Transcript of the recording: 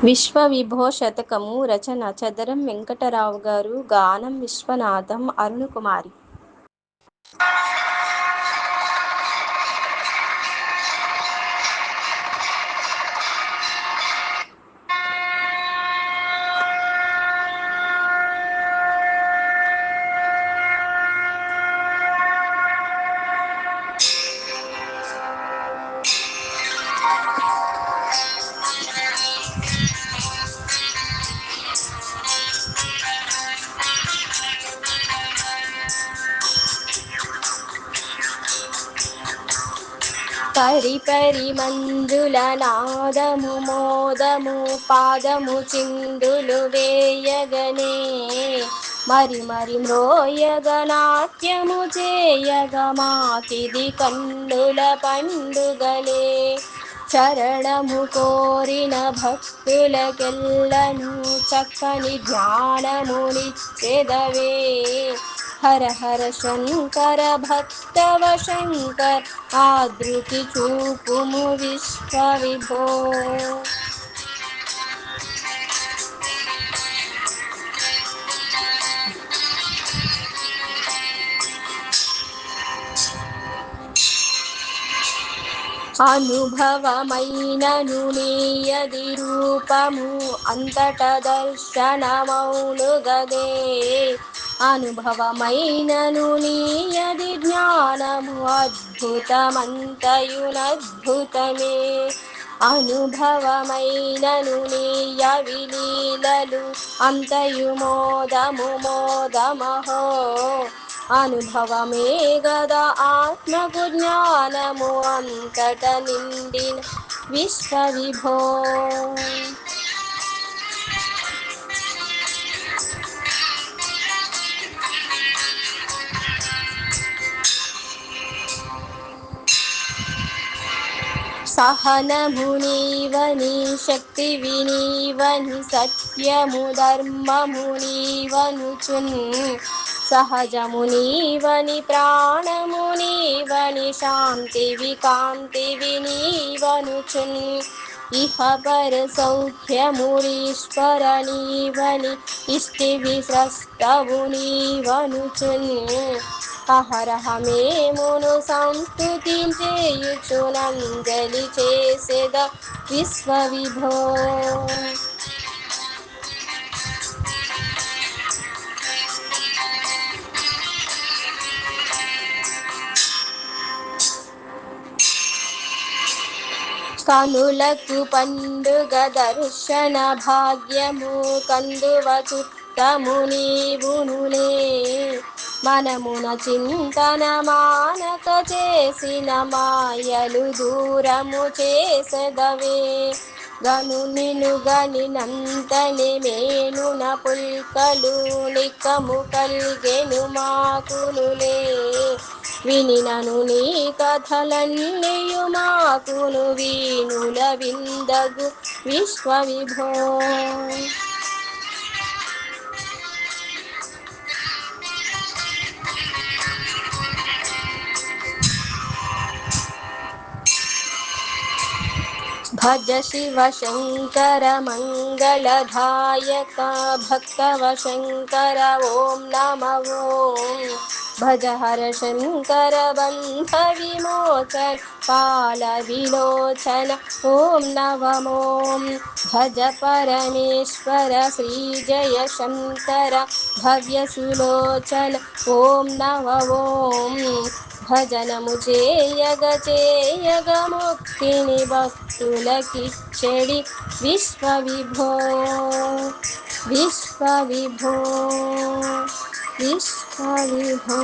విశ్వవిభో శతకము రచన చదరం వెంకటరావు గారు, గానం విశ్వనాథం, అరుణకుమారి. పరిపరి మందుల నాదము మోదము పాదము చిందులు వేయగనే మరి మరి మ్రోయగ నాట్యము చేయగ మాకిది కన్నుల పండుగలే. చరణము కోరిన భక్తులకెల్లను చక్కని జ్ఞానమునిచ్చెదవే. హర హర శంకర భక్తవ శంకర్ ఆదృతి చూపుము విశ్వవిభో. అనుభవమైనను నీయది రూపము అంతట దర్శనమౌను గదే. అనుభవమైనను నీయది జ్ఞానము అద్భుతమంతయునద్భుతమే. అనుభవమైనను నీయ విలీలలు అంతయు మోదము మోదమహో. అనుభవమే గదా ఆత్మకు జ్ఞానము అంతట నిండిన విశ్వవిభో. సహనము నీవని శక్తి వినీవని సత్యము ధర్మము నీవనుచున్. సహజము నీవని ప్రాణము నీవని శాంతివి కాంతివి నీవనుచున్. ఇహ పర సౌఖ్యమురీశ్వర నీవని ఇష్టివి స్రష్టవు నీవనుచున్. అహరహమేమును సంస్తుతించేయుచునంజలి చేసెద విశ్వవిభో. కనులకు పండుగ దర్శన భాగ్యము కందువ చుట్టము నీవునులే. మనమున చింతన మానక చేసిన మాయలు దూరము చేసెదవే. గను నిను గనినంతని మేనున పుల్కలు నికము కల్గెను మాకునులే. వినినను నీ కథలన్నీయు మాకును వీణుల విందగు విశ్వవిభో. భజ శివ శంకర మంగళదాయక భక్తవ శంకర ఓం నమ ఓం. భజ హర శంకర బంధ విమోచన పాల విలోచన ఓం నవమోం. భజ పరమేశ్వర శ్రీ జయ శంకర భవ్య సులోచన ఓం నవ ఓం. భజనము చేయగ చేయగ ముక్తిని భక్తులకిచ్చెడి విశ్వవిభో. విశ్వవిభో విశ్వవిభో.